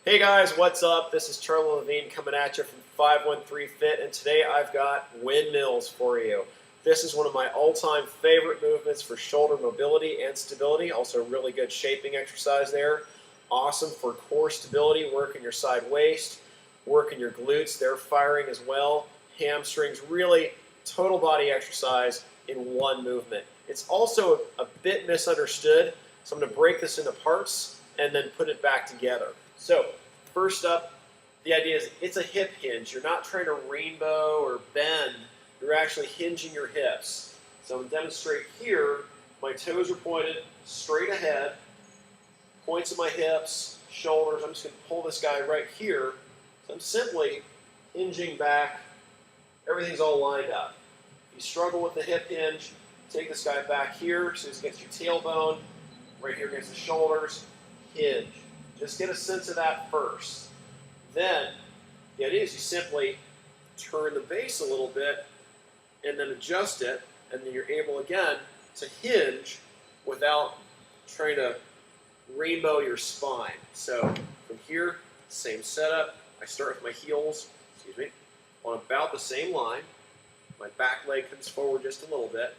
Hey guys, what's up? This is Charlie Levine coming at you from 513 Fit, and today I've got windmills for you. This is one of my all-time favorite movements for shoulder mobility and stability. Also a really good shaping exercise there. Awesome for core stability, working your side waist, working your glutes. They're firing as well. Hamstrings, really total body exercise in one movement. It's also a bit misunderstood, so I'm going to break this into parts and then put it back together. So, first up, the idea is it's a hip hinge. You're not trying to rainbow or bend. You're actually hinging your hips. So I'm going to demonstrate here. My toes are pointed straight ahead. Points of my hips, shoulders. I'm just going to pull this guy right here. So I'm simply hinging back. Everything's all lined up. If you struggle with the hip hinge, take this guy back here so he's against your tailbone. Right here against the shoulders. Hinge. Just get a sense of that first. Then, the idea is you simply turn the base a little bit and then adjust it, and then you're able again to hinge without trying to rainbow your spine. So from here, same setup. I start with my heels, on about the same line. My back leg comes forward just a little bit,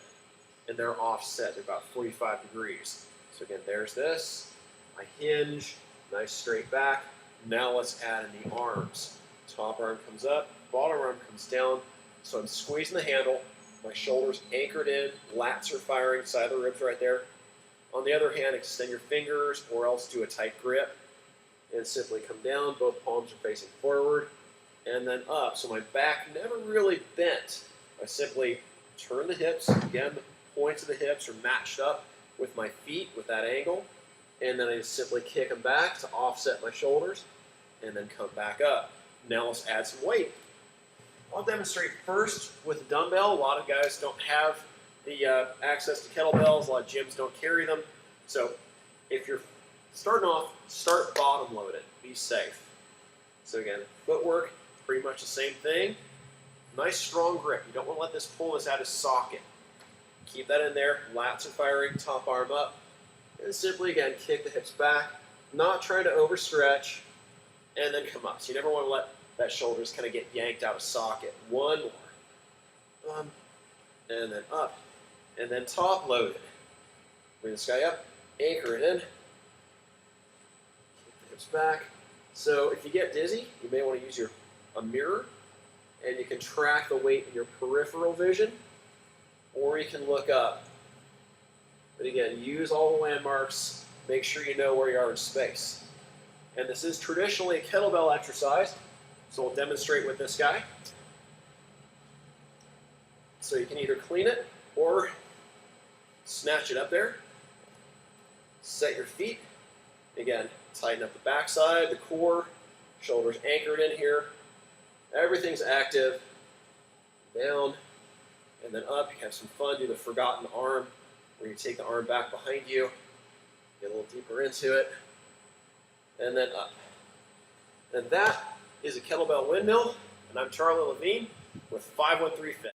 and they're offset. They're about 45 degrees. So again, there's this. I hinge. Nice straight back. Now let's add in the arms. Top arm comes up, bottom arm comes down. So I'm squeezing the handle, my shoulders anchored in, lats are firing, side of the ribs right there. On the other hand, extend your fingers or else do a tight grip and simply come down. Both palms are facing forward and then up. So my back never really bent. I simply turn the hips. Again, the points of the hips are matched up with my feet with that angle. And then I just simply kick them back to offset my shoulders and then come back up. Now let's add some weight. I'll demonstrate first with a dumbbell. A lot of guys don't have the access to kettlebells. A lot of gyms don't carry them. So if you're starting off, start bottom loaded. Be safe. So again, footwork, pretty much the same thing. Nice strong grip. You don't want to let this pull this out of socket. Keep that in there. Lats are firing, top arm up. And simply, again, kick the hips back, not trying to overstretch, and then come up. So you never want to let that shoulders kind of get yanked out of socket. One more. And then up. And then top loaded. Bring this guy up, anchor it in. Kick the hips back. So if you get dizzy, you may want to use a mirror, and you can track the weight in your peripheral vision, or you can look up. But again, use all the landmarks. Make sure you know where you are in space. And this is traditionally a kettlebell exercise, so we'll demonstrate with this guy. So you can either clean it or snatch it up there. Set your feet. Again, tighten up the backside, the core, shoulders anchored in here. Everything's active. Down and then up. You have some fun. Do the forgotten arm, where you take the arm back behind you, get a little deeper into it, and then up. And that is a kettlebell windmill, and I'm Charlie Levine with 513 Fit.